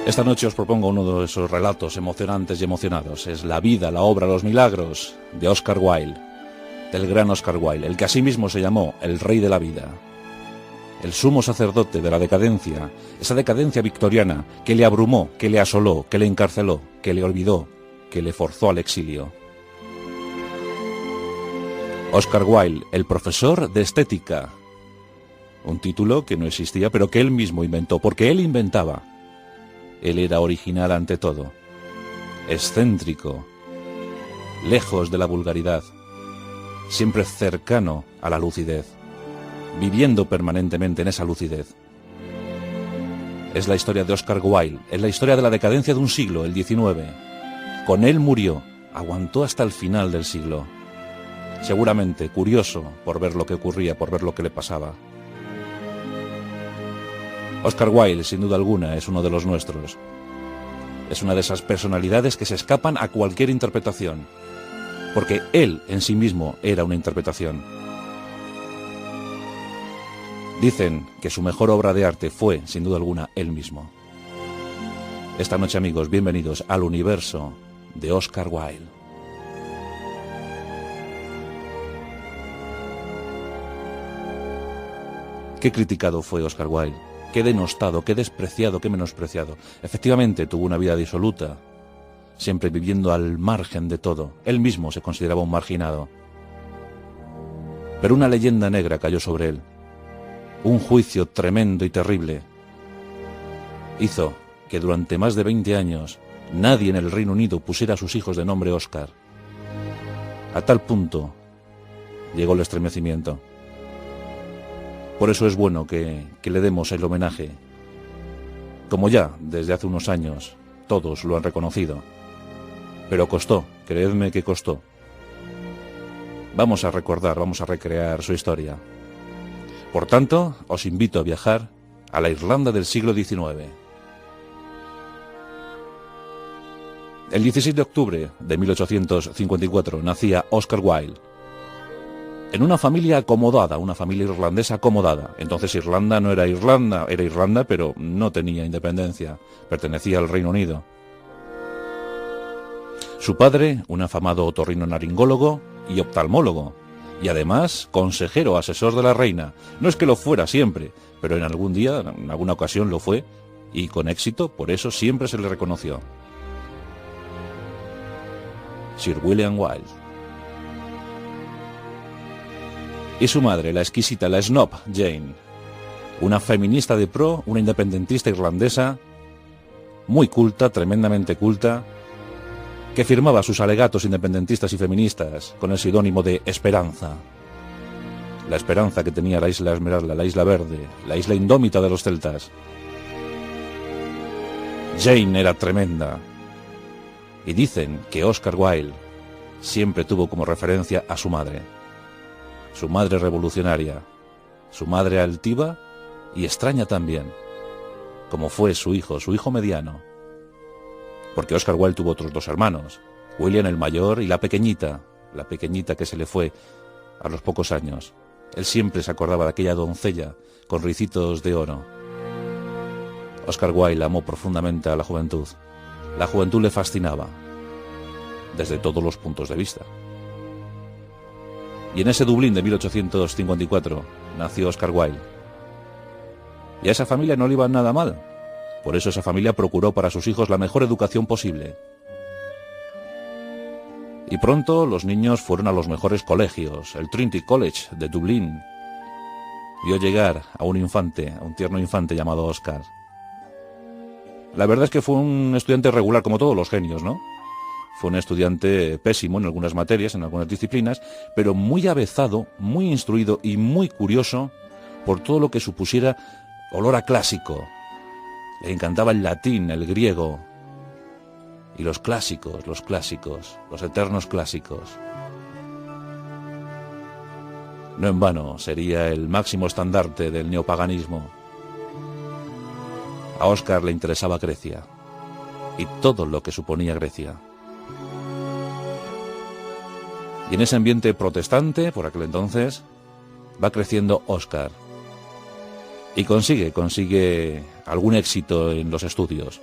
Esta noche os propongo uno de esos relatos emocionantes y emocionados. Es La vida, la obra, los milagros de Oscar Wilde, del gran Oscar Wilde, el que asimismo se llamó el rey de la vida, el sumo sacerdote de la decadencia, esa decadencia victoriana que le abrumó, que le asoló, que le encarceló, que le olvidó, que le forzó al exilio. Oscar Wilde, el profesor de estética, un título que no existía, pero que él mismo inventó, porque él inventaba. Él era original ante todo, excéntrico, lejos de la vulgaridad, siempre cercano a la lucidez, viviendo permanentemente en esa lucidez. Es la historia de Oscar Wilde, es la historia de la decadencia de un siglo, el XIX. Con él murió, aguantó hasta el final del siglo. Seguramente curioso por ver lo que ocurría, por ver lo que le pasaba. Oscar Wilde, sin duda alguna, es uno de los nuestros. Es una de esas personalidades que se escapan a cualquier interpretación, porque él en sí mismo era una interpretación. Dicen que su mejor obra de arte fue, sin duda alguna, él mismo. Esta noche, amigos, bienvenidos al universo de Oscar Wilde. Qué criticado fue Oscar Wilde. Qué denostado, qué despreciado, qué menospreciado. Efectivamente, tuvo una vida disoluta, siempre viviendo al margen de todo. Él mismo se consideraba un marginado. Pero una leyenda negra cayó sobre él. Un juicio tremendo y terrible hizo que durante más de 20 años nadie en el Reino Unido pusiera a sus hijos de nombre Oscar. A tal punto llegó el estremecimiento. Por eso es bueno que le demos el homenaje, como ya desde hace unos años todos lo han reconocido. Pero costó, creedme que costó. Vamos a recordar, vamos a recrear su historia. Por tanto, os invito a viajar a la Irlanda del siglo XIX. El 16 de octubre de 1854 nacía Oscar Wilde. En una familia acomodada, una familia irlandesa acomodada. Entonces Irlanda no era Irlanda, era Irlanda, pero no tenía independencia, pertenecía al Reino Unido. Su padre, un afamado otorrinolaringólogo y oftalmólogo, y además consejero asesor de la reina. No es que lo fuera siempre, pero en algún día, en alguna ocasión lo fue, y con éxito, por eso siempre se le reconoció. Sir William Wilde. Y su madre, la exquisita, la snob Jane, una feminista de pro, una independentista irlandesa, muy culta, tremendamente culta, que firmaba sus alegatos independentistas y feministas con el seudónimo de Esperanza. La esperanza que tenía la isla Esmeralda, la isla verde, la isla indómita de los celtas. Jane era tremenda. Y dicen que Oscar Wilde siempre tuvo como referencia a su madre revolucionaria, su madre altiva y extraña también, como fue su hijo mediano. Porque Oscar Wilde tuvo otros dos hermanos, William el mayor y la pequeñita que se le fue a los pocos años. Él siempre se acordaba de aquella doncella con ricitos de oro. Oscar Wilde amó profundamente a la juventud. La juventud le fascinaba, desde todos los puntos de vista. Y en ese Dublín de 1854 nació Oscar Wilde. Y a esa familia no le iba nada mal. Por eso esa familia procuró para sus hijos la mejor educación posible. Y pronto los niños fueron a los mejores colegios. El Trinity College de Dublín vio llegar a un infante, a un tierno infante llamado Oscar. La verdad es que fue un estudiante regular, como todos los genios, ¿no? Fue un estudiante pésimo en algunas materias, en algunas disciplinas, pero muy avezado, muy instruido y muy curioso por todo lo que supusiera olor a clásico. Le encantaba el latín, el griego y los clásicos, los eternos clásicos. No en vano sería el máximo estandarte del neopaganismo. A Oscar le interesaba Grecia y todo lo que suponía Grecia. Y en ese ambiente protestante, por aquel entonces, va creciendo Oscar. Y consigue algún éxito en los estudios.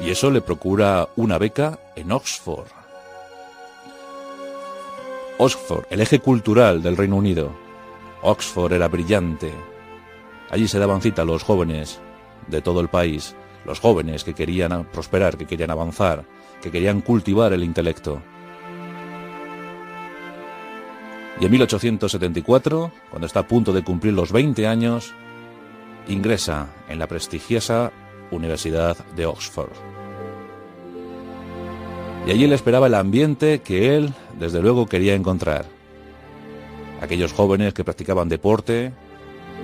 y eso le procura una beca en Oxford. Oxford, el eje cultural del Reino Unido. Oxford era brillante. Allí se daban cita los jóvenes de todo el país, los jóvenes que querían prosperar, que querían avanzar, que querían cultivar el intelecto. Y en 1874, cuando está a punto de cumplir los 20 años, ingresa en la prestigiosa Universidad de Oxford. Y allí le esperaba el ambiente que él, desde luego, quería encontrar. Aquellos jóvenes que practicaban deporte,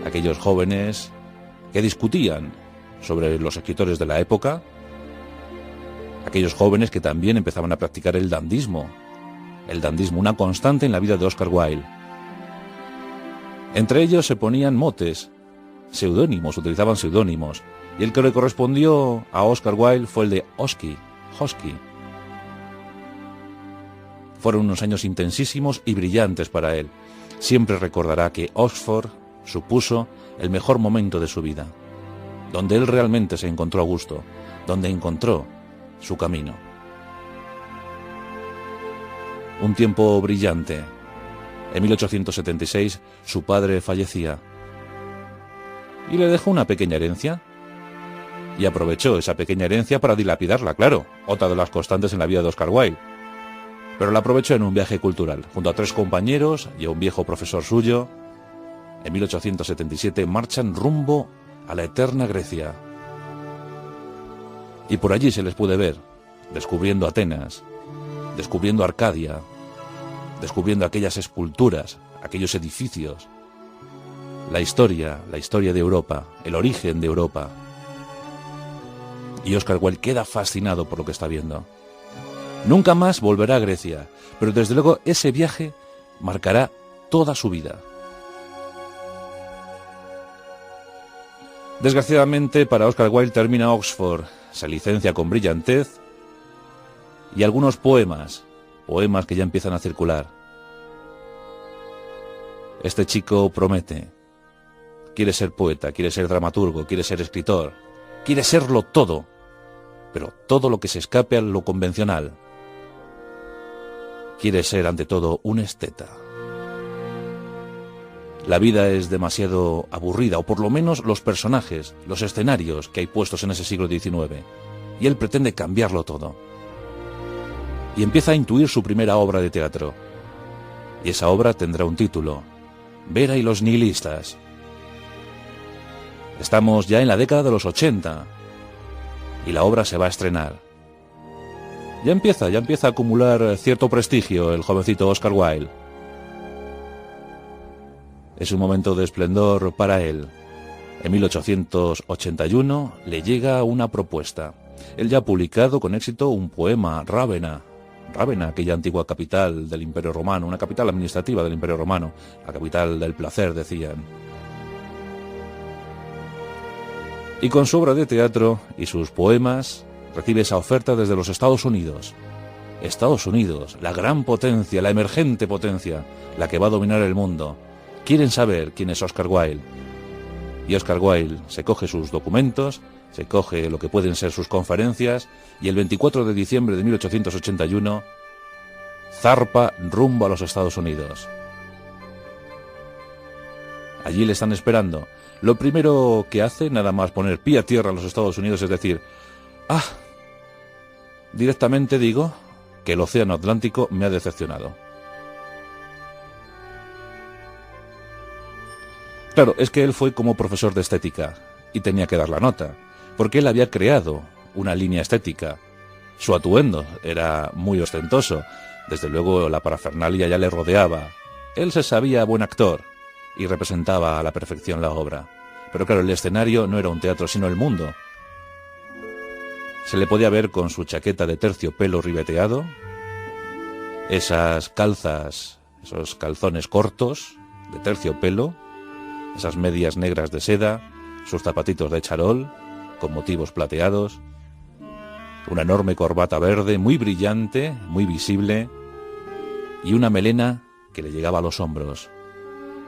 aquellos jóvenes que discutían sobre los escritores de la época, aquellos jóvenes que también empezaban a practicar el dandismo, una constante en la vida de Oscar Wilde. Entre ellos se ponían motes, seudónimos, utilizaban seudónimos, y el que le correspondió a Oscar Wilde fue el de Hosky. Fueron unos años intensísimos y brillantes para él. Siempre recordará que Oxford supuso el mejor momento de su vida, donde él realmente se encontró a gusto, donde encontró su camino. Un tiempo brillante. En 1876 su padre fallecía y le dejó una pequeña herencia. Y aprovechó esa pequeña herencia para dilapidarla, claro, otra de las constantes en la vida de Oscar Wilde. Pero la aprovechó en un viaje cultural, junto a 3 compañeros y a un viejo profesor suyo. En 1877 marchan rumbo a la eterna Grecia. Y por allí se les puede ver, descubriendo Atenas, descubriendo Arcadia, descubriendo aquellas esculturas, aquellos edificios, la historia de Europa, el origen de Europa. Y Oscar Wilde queda fascinado por lo que está viendo. Nunca más volverá a Grecia, pero desde luego ese viaje marcará toda su vida. Desgraciadamente para Oscar Wilde termina Oxford, se licencia con brillantez y algunos poemas que ya empiezan a circular. Este chico promete, quiere ser poeta, quiere ser dramaturgo, quiere ser escritor, quiere serlo todo, pero todo lo que se escape a lo convencional. Quiere ser ante todo un esteta. La vida es demasiado aburrida, o por lo menos los personajes, los escenarios que hay puestos en ese siglo XIX, y él pretende cambiarlo todo. Y empieza a intuir su primera obra de teatro. Y esa obra tendrá un título: Vera y los nihilistas. Estamos ya en la década de los 80 y la obra se va a estrenar. Ya empieza a acumular cierto prestigio el jovencito Oscar Wilde. Es un momento de esplendor para él. En 1881 le llega una propuesta. Él ya ha publicado con éxito un poema, Rávena, aquella antigua capital del Imperio Romano, una capital administrativa del Imperio Romano, la capital del placer, decían. Y con su obra de teatro y sus poemas recibe esa oferta desde los Estados Unidos. Estados Unidos, la gran potencia, la emergente potencia, la que va a dominar el mundo. Quieren saber quién es Oscar Wilde. Y Oscar Wilde se coge sus documentos, se coge lo que pueden ser sus conferencias, y el 24 de diciembre de 1881 zarpa rumbo a los Estados Unidos. Allí le están esperando. Lo primero que hace, nada más poner pie a tierra en los Estados Unidos, es decir, directamente digo que el océano Atlántico me ha decepcionado. Claro, es que él fue como profesor de estética y tenía que dar la nota, porque él había creado una línea estética. Su atuendo era muy ostentoso, desde luego la parafernalia ya le rodeaba. Él se sabía buen actor y representaba a la perfección la obra. Pero claro, el escenario no era un teatro, sino el mundo. Se le podía ver con su chaqueta de terciopelo ribeteado, esas calzas, esos calzones cortos de terciopelo, esas medias negras de seda, sus zapatitos de charol con motivos plateados, una enorme corbata verde muy brillante, muy visible, y una melena que le llegaba a los hombros.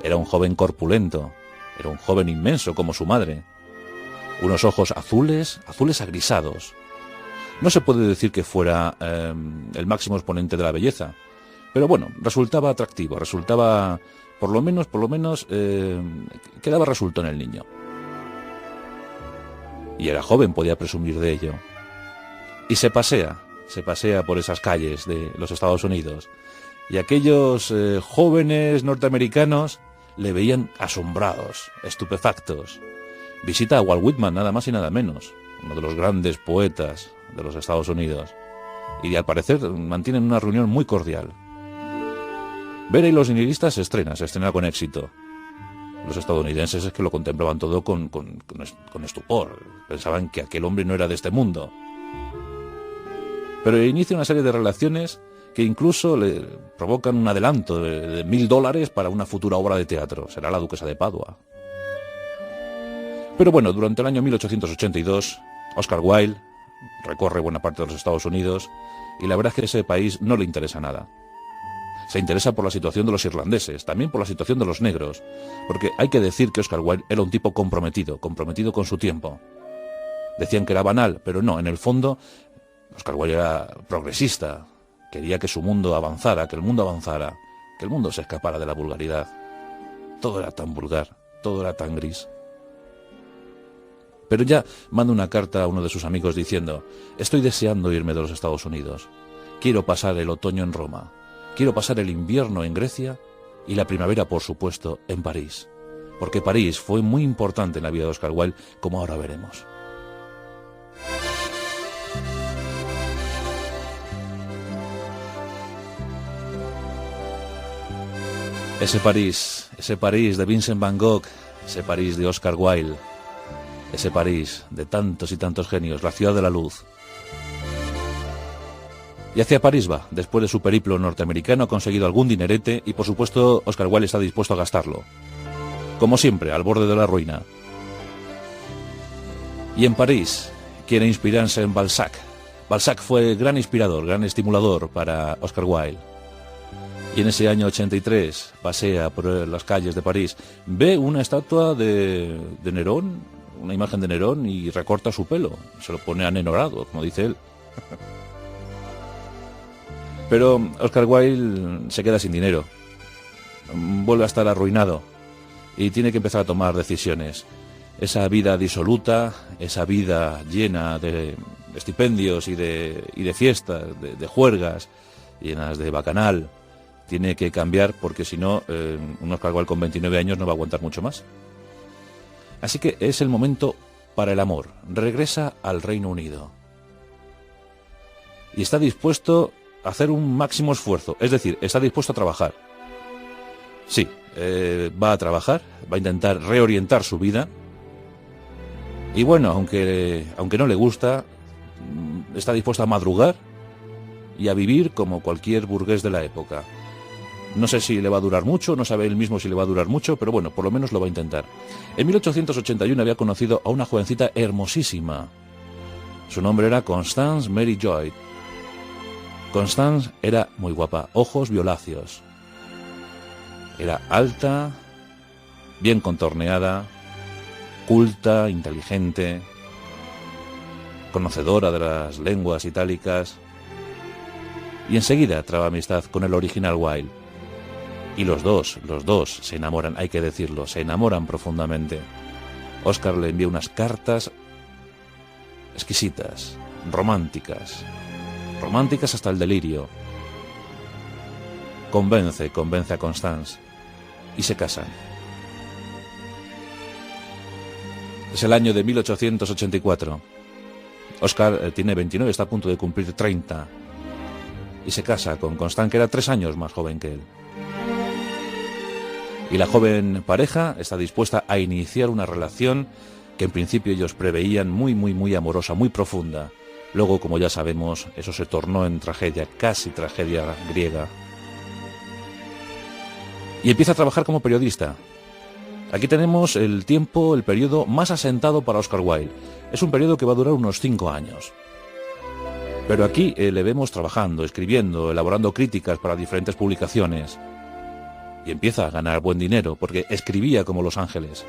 Era un joven corpulento, era un joven inmenso como su madre. Unos ojos azules agrisados. No se puede decir que fuera el máximo exponente de la belleza, pero bueno, resultaba atractivo, resultaba, por lo menos, quedaba resuelto en el niño. Y era joven, podía presumir de ello. Y se pasea por esas calles de los Estados Unidos. Y aquellos jóvenes norteamericanos le veían asombrados, estupefactos. Visita a Walt Whitman, nada más y nada menos, uno de los grandes poetas de los Estados Unidos. Y al parecer mantienen una reunión muy cordial. Vera y los nihilistas se estrena con éxito. Los estadounidenses es que lo contemplaban todo con estupor. Pensaban que aquel hombre no era de este mundo. Pero inicia una serie de relaciones que incluso le provocan un adelanto de $1000 para una futura obra de teatro. Será La duquesa de Padua. Pero bueno, durante el año 1882, Oscar Wilde recorre buena parte de los Estados Unidos y la verdad es que ese país no le interesa nada. Se interesa por la situación de los irlandeses, también por la situación de los negros, porque hay que decir que Oscar Wilde era un tipo comprometido con su tiempo. Decían que era banal, pero no, en el fondo Oscar Wilde era progresista, quería que su mundo avanzara, que el mundo se escapara de la vulgaridad. Todo era tan vulgar, todo era tan gris. Pero ya manda una carta a uno de sus amigos diciendo: estoy deseando irme de los Estados Unidos, quiero pasar el otoño en Roma, quiero pasar el invierno en Grecia y la primavera, por supuesto, en París, porque París fue muy importante en la vida de Oscar Wilde, como ahora veremos. Ese París de Vincent Van Gogh, ese París de Oscar Wilde, ese París de tantos y tantos genios, la ciudad de la luz. Y hacia París va. Después de su periplo norteamericano ha conseguido algún dinerete y por supuesto Oscar Wilde está dispuesto a gastarlo. Como siempre, al borde de la ruina. Y en París quiere inspirarse en Balzac. Balzac fue gran inspirador, gran estimulador para Oscar Wilde. Y en ese año 83 pasea por las calles de París, ve una estatua de Nerón, una imagen de Nerón, y recorta su pelo, se lo pone anenorado, como dice él. Pero Oscar Wilde se queda sin dinero, vuelve a estar arruinado y tiene que empezar a tomar decisiones. Esa vida disoluta, esa vida llena de estipendios y de fiestas, de juergas, llenas de bacanal, tiene que cambiar porque si no, un Oscar Wilde con 29 años no va a aguantar mucho más. Así que es el momento para el amor. Regresa al Reino Unido. Y está dispuesto a hacer un máximo esfuerzo. Es decir, está dispuesto a trabajar. Sí, va a trabajar, va a intentar reorientar su vida. Y bueno, aunque no le gusta, está dispuesto a madrugar y a vivir como cualquier burgués de la época. No sé si le va a durar mucho, no sabe él mismo si le va a durar mucho, pero bueno, por lo menos lo va a intentar. En 1881 había conocido a una jovencita hermosísima. Su nombre era Constance Mary Joy. Constance era muy guapa, ojos violáceos. Era alta, bien contorneada, culta, inteligente, conocedora de las lenguas itálicas. Y enseguida traba amistad con el original Wilde. Y los dos se enamoran, hay que decirlo, se enamoran profundamente. Oscar le envía unas cartas exquisitas, románticas hasta el delirio. Convence a Constance y se casan. Es el año de 1884. Oscar tiene 29, está a punto de cumplir 30 y se casa con Constance, que era 3 años más joven que él. Y la joven pareja está dispuesta a iniciar una relación que en principio ellos preveían muy amorosa, muy profunda. Luego, como ya sabemos, eso se tornó en tragedia, casi tragedia griega. Y empieza a trabajar como periodista. Aquí tenemos el periodo más asentado para Oscar Wilde. Es un periodo que va a durar unos 5 años. Pero aquí le vemos trabajando, escribiendo, elaborando críticas para diferentes publicaciones. Y empieza a ganar buen dinero, porque escribía como Los Ángeles.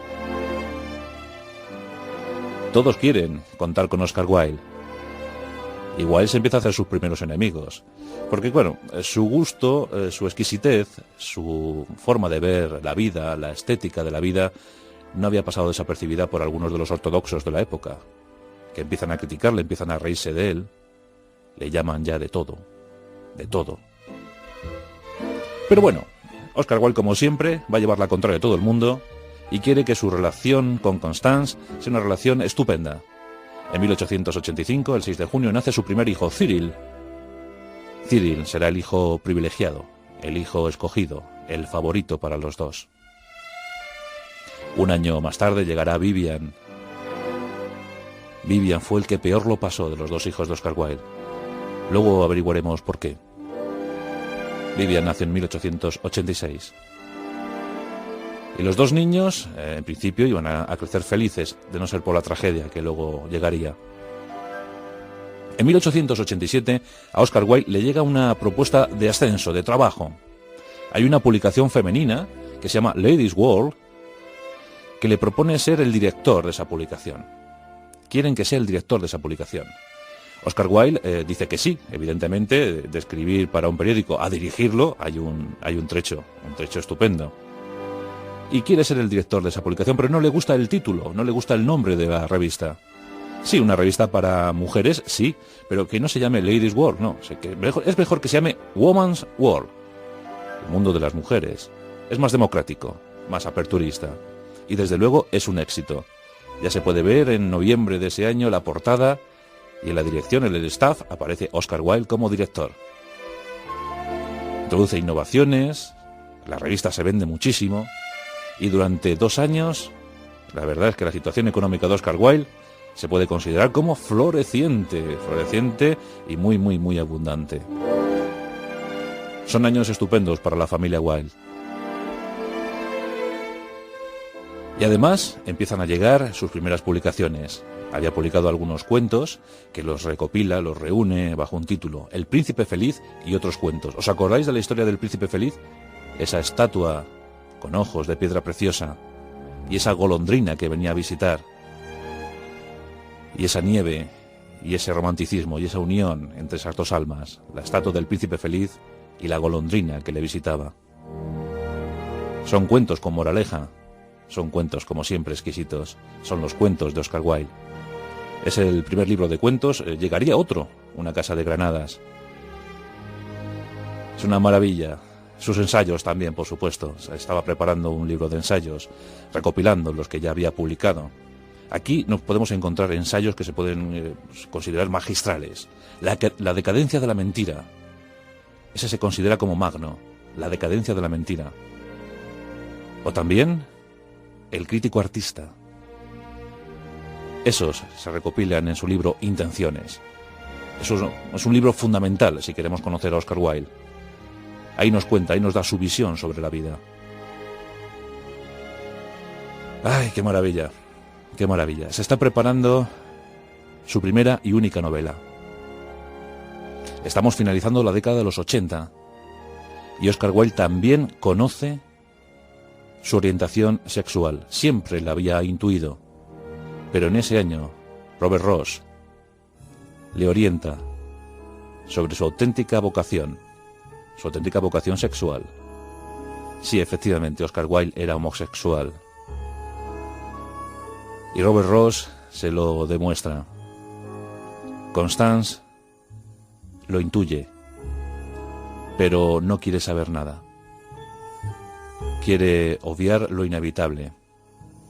Todos quieren contar con Oscar Wilde. Y Wilde se empieza a hacer sus primeros enemigos. Porque, bueno, su gusto, su exquisitez, su forma de ver la vida, la estética de la vida, no había pasado desapercibida por algunos de los ortodoxos de la época, que empiezan a criticarle, empiezan a reírse de él, le llaman ya de todo, de todo. Pero bueno, Oscar Wilde, como siempre, va a llevar la contraria a todo el mundo y quiere que su relación con Constance sea una relación estupenda. En 1885, el 6 de junio, nace su primer hijo, Cyril. Cyril será el hijo privilegiado, el hijo escogido, el favorito para los dos. Un año más tarde llegará Vivian. Vivian fue el que peor lo pasó de los dos hijos de Oscar Wilde. Luego averiguaremos por qué. Vivian nació en 1886. Y los dos niños, en principio, iban a crecer felices, de no ser por la tragedia que luego llegaría. En 1887, a Oscar Wilde le llega una propuesta de ascenso, de trabajo. Hay una publicación femenina que se llama Ladies' World, que le propone ser el director de esa publicación. Quieren que sea el director de esa publicación. Oscar Wilde dice que sí, evidentemente, de escribir para un periódico a dirigirlo hay un trecho estupendo. Y quiere ser el director de esa publicación, pero no le gusta el título, no le gusta el nombre de la revista. Sí, una revista para mujeres, sí, pero que no se llame Ladies' World, no. Es mejor que se llame Woman's World, el mundo de las mujeres. Es más democrático, más aperturista. Y desde luego es un éxito. Ya se puede ver en noviembre de ese año la portada y en la dirección, en el staff, aparece Oscar Wilde como director. Introduce innovaciones, la revista se vende muchísimo y durante 2 años, la verdad es que la situación económica de Oscar Wilde se puede considerar como floreciente y muy, muy, muy abundante. Son años estupendos para la familia Wilde. Y además empiezan a llegar sus primeras publicaciones. Había publicado algunos cuentos que los recopila, los reúne bajo un título, El Príncipe Feliz y otros cuentos. ¿Os acordáis de la historia del Príncipe Feliz? Esa estatua con ojos de piedra preciosa y esa golondrina que venía a visitar y esa nieve y ese romanticismo y esa unión entre esas dos almas, la estatua del Príncipe Feliz y la golondrina que le visitaba. Son cuentos con moraleja, son cuentos como siempre exquisitos, son los cuentos de Oscar Wilde. Es el primer libro de cuentos, llegaría otro, Una casa de granadas. Es una maravilla. Sus ensayos también, por supuesto. Estaba preparando un libro de ensayos, recopilando los que ya había publicado. Aquí nos podemos encontrar ensayos que se pueden considerar magistrales. La decadencia de la mentira. Ese se considera como magno, la decadencia de la mentira. O también El crítico artista. Esos se recopilan en su libro Intenciones. Eso es un libro fundamental si queremos conocer a Oscar Wilde. Ahí nos cuenta, ahí nos da su visión sobre la vida. ¡Ay, qué maravilla! ¡Qué maravilla! Se está preparando su primera y única novela. Estamos finalizando la década de los 80 y Oscar Wilde también conoce su orientación sexual. Siempre la había intuido. Pero en ese año, Robert Ross le orienta sobre su auténtica vocación sexual. Sí, efectivamente, Oscar Wilde era homosexual. Y Robert Ross se lo demuestra. Constance lo intuye, pero no quiere saber nada. Quiere obviar lo inevitable.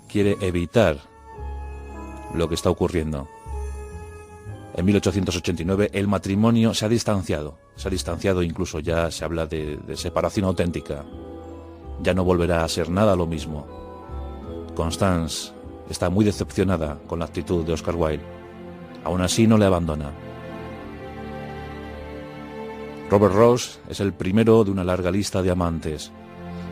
Quiere evitar lo que está ocurriendo. En 1889 el matrimonio se ha distanciado, incluso ya se habla de separación auténtica. Ya no volverá a ser nada lo mismo. Constance está muy decepcionada con la actitud de Oscar Wilde. Aún así no le abandona. Robert Ross es el primero de una larga lista de amantes,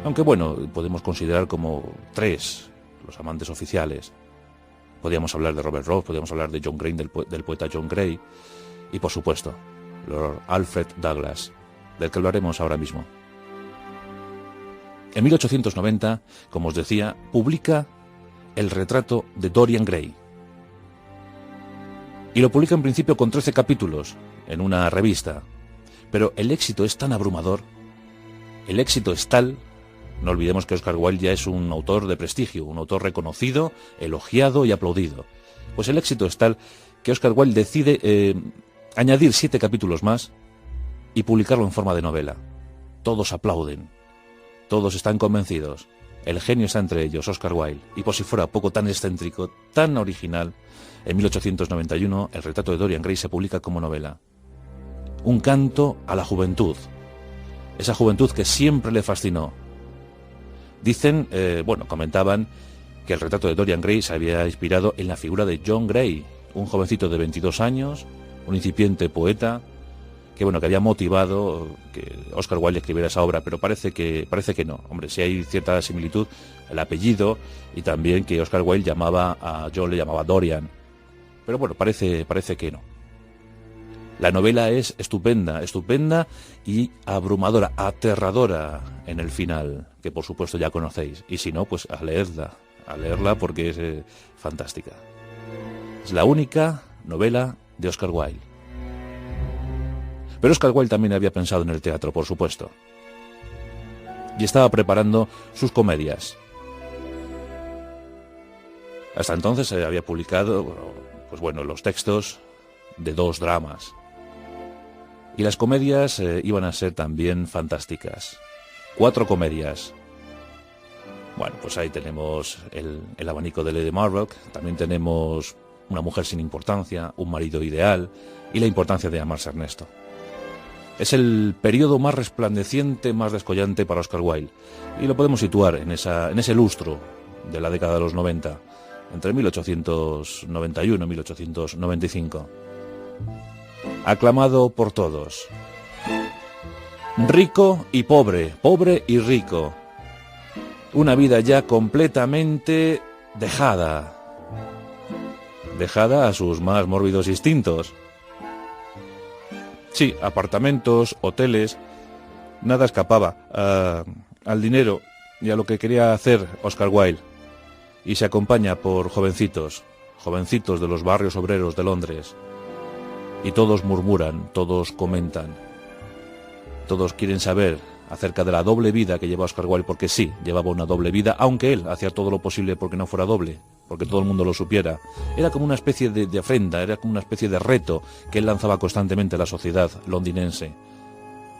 aunque bueno, podemos considerar como 3 los amantes oficiales. Podríamos hablar de Robert Ross, podríamos hablar de John Gray, del poeta John Gray, y por supuesto, Lord Alfred Douglas, del que hablaremos ahora mismo. En 1890, como os decía, publica El retrato de Dorian Gray. Y lo publica en principio con 13 capítulos en una revista. Pero el éxito es tan abrumador, el éxito es tal, no olvidemos que Oscar Wilde ya es un autor de prestigio, un autor reconocido, elogiado y aplaudido. Pues el éxito es tal que Oscar Wilde decide añadir 7 capítulos más y publicarlo en forma de novela. Todos aplauden, todos están convencidos. El genio está entre ellos, Oscar Wilde, y por si fuera poco tan excéntrico, tan original, en 1891 el retrato de Dorian Gray se publica como novela. Un canto a la juventud, esa juventud que siempre le fascinó. Dicen, comentaban que el retrato de Dorian Gray se había inspirado en la figura de John Gray, un jovencito de 22 años, un incipiente poeta, que había motivado que Oscar Wilde escribiera esa obra, pero parece que no. Hombre, sí hay cierta similitud, el apellido, y también que Oscar Wilde llamaba a John, le llamaba Dorian. Pero bueno, parece que no. La novela es estupenda y abrumadora, aterradora en el final, que por supuesto ya conocéis. Y si no, pues a leerla porque es fantástica. Es la única novela de Oscar Wilde. Pero Oscar Wilde también había pensado en el teatro, por supuesto. Y estaba preparando sus comedias. Hasta entonces había publicado, los textos de 2 dramas. Y las comedias iban a ser también fantásticas. 4 comedias. Bueno, pues ahí tenemos el abanico de Lady Marlock, también tenemos Una mujer sin importancia, Un marido ideal y La importancia de amarse Ernesto. Es el periodo más resplandeciente, más descollante para Oscar Wilde, y lo podemos situar en ese lustro de la década de los 90, entre 1891 y 1895. Aclamado por todos. Rico y pobre, pobre y rico. Una vida ya completamente dejada a sus más mórbidos instintos. Sí, apartamentos, hoteles, nada escapaba al dinero y a lo que quería hacer Oscar Wilde. Y se acompaña por jovencitos de los barrios obreros de Londres. Y todos murmuran, todos comentan, todos quieren saber acerca de la doble vida que lleva Oscar Wilde, porque sí, llevaba una doble vida, aunque él hacía todo lo posible porque no fuera doble, porque todo el mundo lo supiera. Era como una especie de afrenta, era como una especie de reto que él lanzaba constantemente a la sociedad londinense,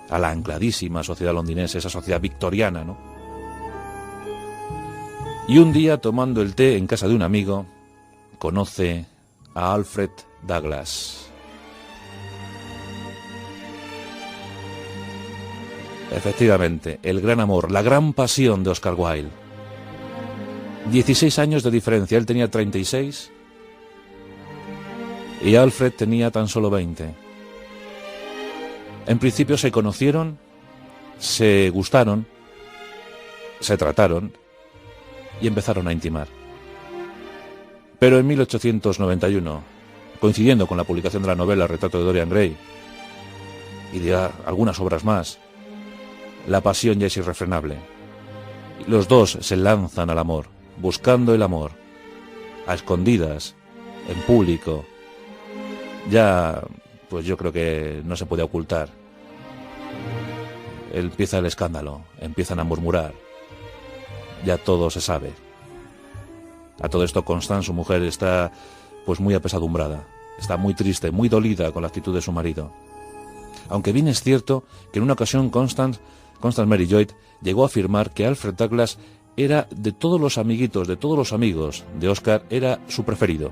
a la ancladísima sociedad londinense, esa sociedad victoriana, ¿no? Y un día, tomando el té en casa de un amigo, conoce a Alfred Douglas. Efectivamente, el gran amor, la gran pasión de Oscar Wilde. 16 años de diferencia, él tenía 36 y Alfred tenía tan solo 20. En principio se conocieron, se gustaron, se trataron y empezaron a intimar. Pero en 1891, coincidiendo con la publicación de la novela Retrato de Dorian Gray y de algunas obras más, la pasión ya es irrefrenable. Los dos se lanzan al amor, buscando el amor, a escondidas, en público. Ya, pues yo creo que no se puede ocultar. Empieza el escándalo, empiezan a murmurar. Ya todo se sabe. A todo esto Constance, su mujer, está pues muy apesadumbrada. Está muy triste, muy dolida con la actitud de su marido. Aunque bien es cierto que en una ocasión Constance Mary Lloyd llegó a afirmar que Alfred Douglas era de todos los amiguitos, de todos los amigos de Oscar, era su preferido.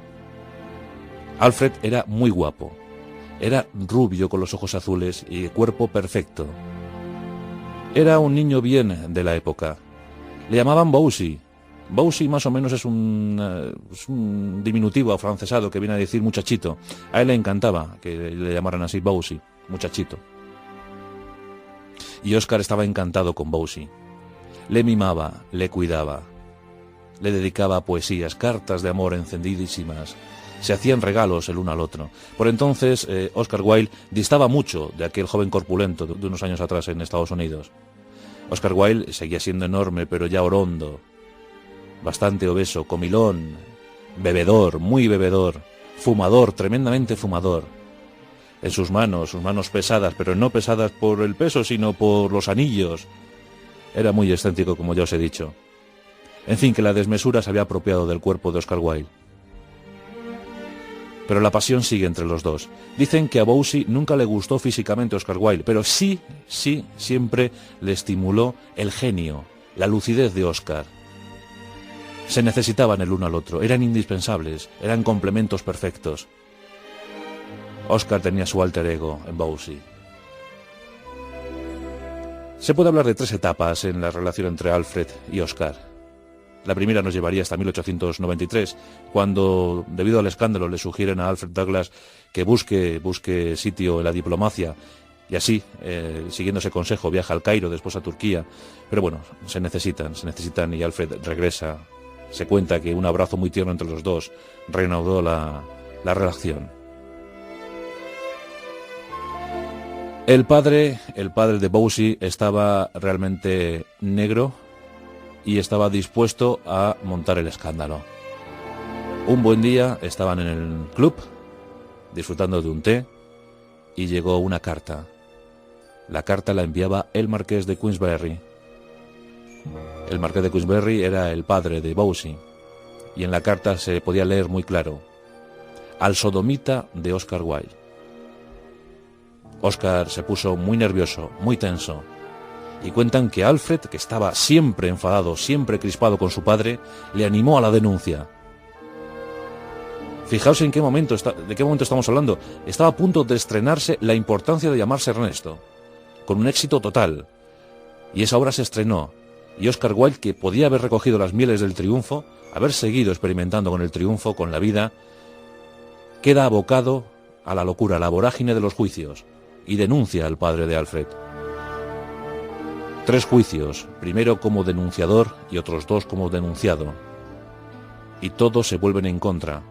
Alfred era muy guapo, era rubio con los ojos azules y cuerpo perfecto. Era un niño bien de la época. Le llamaban Bousy. Bousy más o menos es un diminutivo afrancesado que viene a decir muchachito. A él le encantaba que le llamaran así, Bousy, muchachito. Y Oscar estaba encantado con Bousy. Le mimaba, le cuidaba, le dedicaba poesías, cartas de amor encendidísimas. Se hacían regalos el uno al otro. Por entonces, Oscar Wilde distaba mucho de aquel joven corpulento de unos años atrás en Estados Unidos. Oscar Wilde seguía siendo enorme, pero ya orondo, bastante obeso, comilón, bebedor, muy bebedor. fumador, tremendamente fumador. En sus manos pesadas, pero no pesadas por el peso, sino por los anillos. Era muy excéntrico, como ya os he dicho. En fin, que la desmesura se había apropiado del cuerpo de Oscar Wilde. Pero la pasión sigue entre los dos. Dicen que a Bosie nunca le gustó físicamente Oscar Wilde, pero sí, siempre le estimuló el genio, la lucidez de Oscar. Se necesitaban el uno al otro, eran indispensables, eran complementos perfectos. Oscar tenía su alter ego en Bosie. Se puede hablar de 3 etapas en la relación entre Alfred y Oscar. La primera nos llevaría hasta 1893, cuando, debido al escándalo, le sugieren a Alfred Douglas que busque sitio en la diplomacia, y así, siguiendo ese consejo, viaja al Cairo, después a Turquía. Pero bueno, se necesitan y Alfred regresa. Se cuenta que un abrazo muy tierno entre los dos reanudó la relación. El padre de Bosie estaba realmente negro y estaba dispuesto a montar el escándalo. Un buen día estaban en el club, disfrutando de un té, y llegó una carta. La carta la enviaba el marqués de Queensberry. El marqués de Queensberry era el padre de Bosie, y en la carta se podía leer muy claro: al sodomita de Oscar Wilde. Oscar se puso muy nervioso, muy tenso, y cuentan que Alfred, que estaba siempre enfadado, siempre crispado con su padre, le animó a la denuncia. Fijaos de qué momento estamos hablando. Estaba a punto de estrenarse La importancia de llamarse Ernesto, con un éxito total, y esa obra se estrenó, y Oscar Wilde, que podía haber recogido las mieles del triunfo, haber seguido experimentando con el triunfo, con la vida, queda abocado a la locura, a la vorágine de los juicios, y denuncia al padre de Alfred. 3 juicios, primero como denunciador y otros 2 como denunciado. Y todos se vuelven en contra.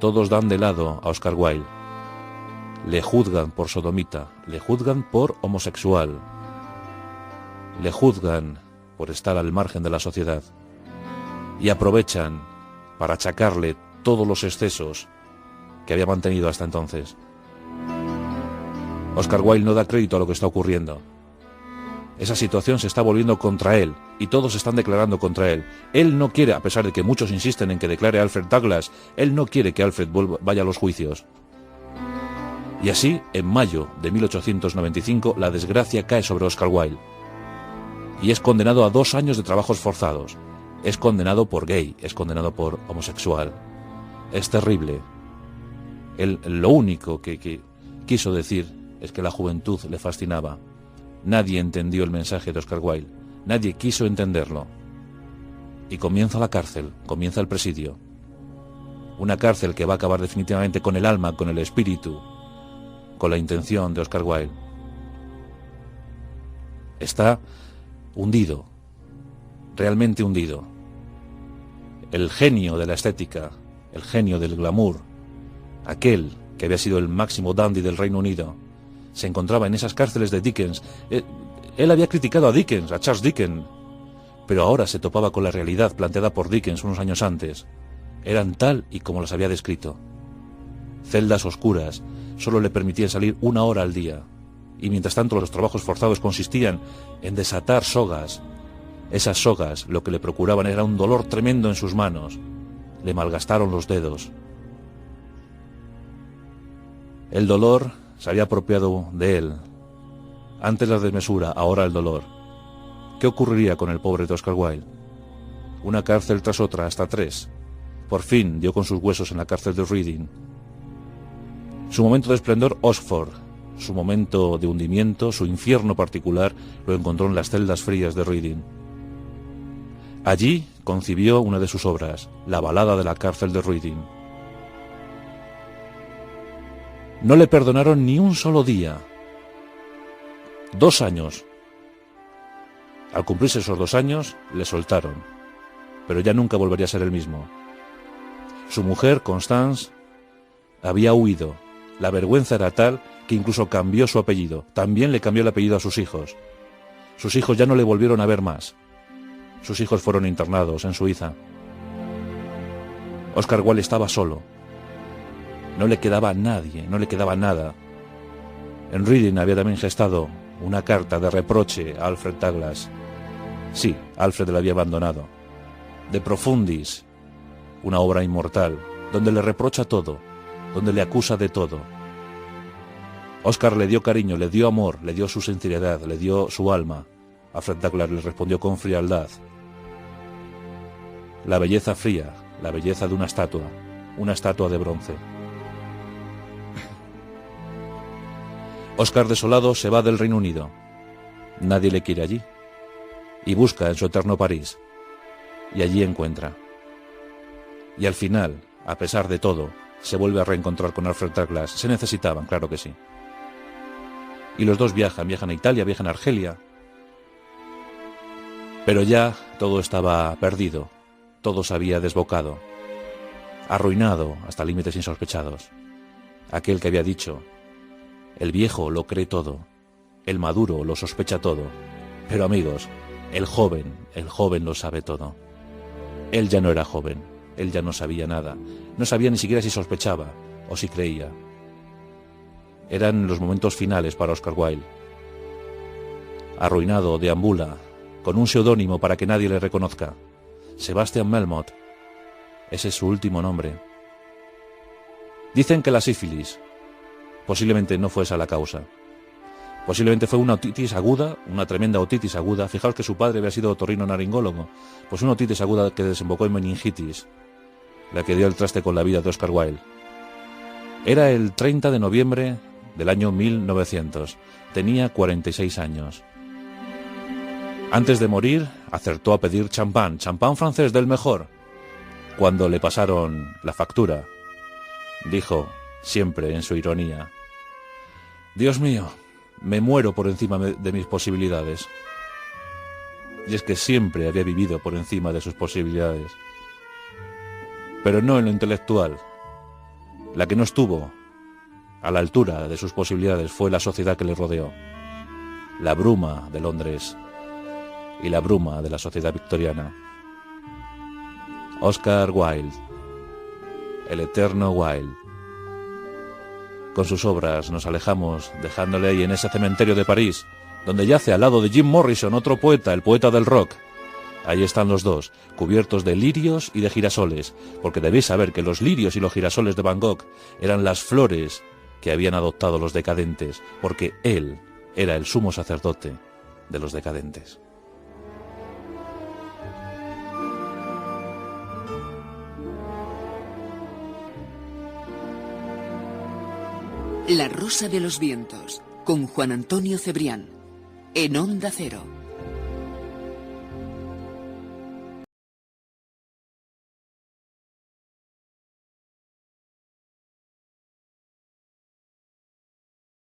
Todos dan de lado a Oscar Wilde. Le juzgan por sodomita, le juzgan por homosexual, le juzgan por estar al margen de la sociedad. Y aprovechan para achacarle todos los excesos que había mantenido hasta entonces. Oscar Wilde no da crédito a lo que está ocurriendo. Esa situación se está volviendo contra él, y todos se están declarando contra él. Él no quiere, a pesar de que muchos insisten en que declare a Alfred Douglas, él no quiere que Alfred vaya a los juicios. Y así, en mayo de 1895, la desgracia cae sobre Oscar Wilde. Y es condenado a 2 años de trabajos forzados. Es condenado por gay, es condenado por homosexual. Es terrible. Él lo único que quiso decir es que la juventud le fascinaba. Nadie entendió el mensaje de Oscar Wilde, nadie quiso entenderlo. Y comienza la cárcel, comienza el presidio. Una cárcel que va a acabar definitivamente con el alma, con el espíritu, con la intención de Oscar Wilde. Está hundido, realmente hundido. El genio de la estética, el genio del glamour, aquel que había sido el máximo dandy del Reino Unido, se encontraba en esas cárceles de Dickens. Él había criticado a Dickens, a Charles Dickens, pero ahora se topaba con la realidad planteada por Dickens unos años antes. Eran tal y como las había descrito. Celdas oscuras, solo le permitían salir 1 hora al día, y mientras tanto los trabajos forzados consistían en desatar sogas. Esas sogas lo que le procuraban era un dolor tremendo en sus manos. Le malgastaron los dedos. El dolor se había apropiado de él. Antes la desmesura, ahora el dolor. ¿Qué ocurriría con el pobre de Oscar Wilde? Una cárcel tras otra, hasta 3. Por fin dio con sus huesos en la cárcel de Reading. Su momento de esplendor, Oxford. Su momento de hundimiento, su infierno particular, lo encontró en las celdas frías de Reading. Allí concibió una de sus obras, La balada de la cárcel de Reading. No le perdonaron ni un solo día. 2 años. Al cumplirse esos 2 años, le soltaron, pero ya nunca volvería a ser el mismo. Su mujer, Constance, había huido. La vergüenza era tal que incluso cambió su apellido. También le cambió el apellido a sus hijos. Sus hijos ya no le volvieron a ver más. Sus hijos fueron internados en Suiza. Oscar Wilde estaba solo. No le quedaba a nadie, no le quedaba nada. En Reading había también gestado una carta de reproche a Alfred Douglas. Sí, Alfred le había abandonado. De Profundis, una obra inmortal, donde le reprocha todo, donde le acusa de todo. Oscar le dio cariño, le dio amor, le dio su sinceridad, le dio su alma. Alfred Douglas le respondió con frialdad. La belleza fría, la belleza de una estatua de bronce. Oscar desolado se va del Reino Unido. Nadie le quiere allí. Y busca en su eterno París. Y allí encuentra. Y al final, a pesar de todo, se vuelve a reencontrar con Alfred Douglas. Se necesitaban, claro que sí. Y los dos viajan a Italia, viajan a Argelia. Pero ya todo estaba perdido. Todo se había desbocado. Arruinado hasta límites insospechados. Aquel que había dicho: el viejo lo cree todo, el maduro lo sospecha todo. Pero amigos, el joven lo sabe todo. Él ya no era joven, él ya no sabía nada. No sabía ni siquiera si sospechaba o si creía. Eran los momentos finales para Oscar Wilde. Arruinado, deambula, con un seudónimo para que nadie le reconozca. Sebastian Melmoth. Ese es su último nombre. Dicen que la sífilis posiblemente no fue esa la causa. Posiblemente fue una otitis aguda, una tremenda otitis aguda. Fijaos que su padre había sido otorrinolaringólogo. Pues una otitis aguda que desembocó en meningitis, la que dio el traste con la vida de Oscar Wilde. Era el 30 de noviembre del año 1900. Tenía 46 años. Antes de morir, acertó a pedir champán francés del mejor. Cuando le pasaron la factura, dijo, siempre en su ironía: Dios mío, me muero por encima de mis posibilidades. Y es que siempre había vivido por encima de sus posibilidades. Pero no en lo intelectual. La que no estuvo a la altura de sus posibilidades fue la sociedad que le rodeó. La bruma de Londres y la bruma de la sociedad victoriana. Oscar Wilde, el eterno Wilde. Con sus obras nos alejamos, dejándole ahí en ese cementerio de París, donde yace al lado de Jim Morrison, otro poeta, el poeta del rock. Ahí están los dos, cubiertos de lirios y de girasoles, porque debéis saber que los lirios y los girasoles de Van Gogh eran las flores que habían adoptado los decadentes, porque él era el sumo sacerdote de los decadentes. La Rosa de los Vientos, con Juan Antonio Cebrián, en Onda Cero.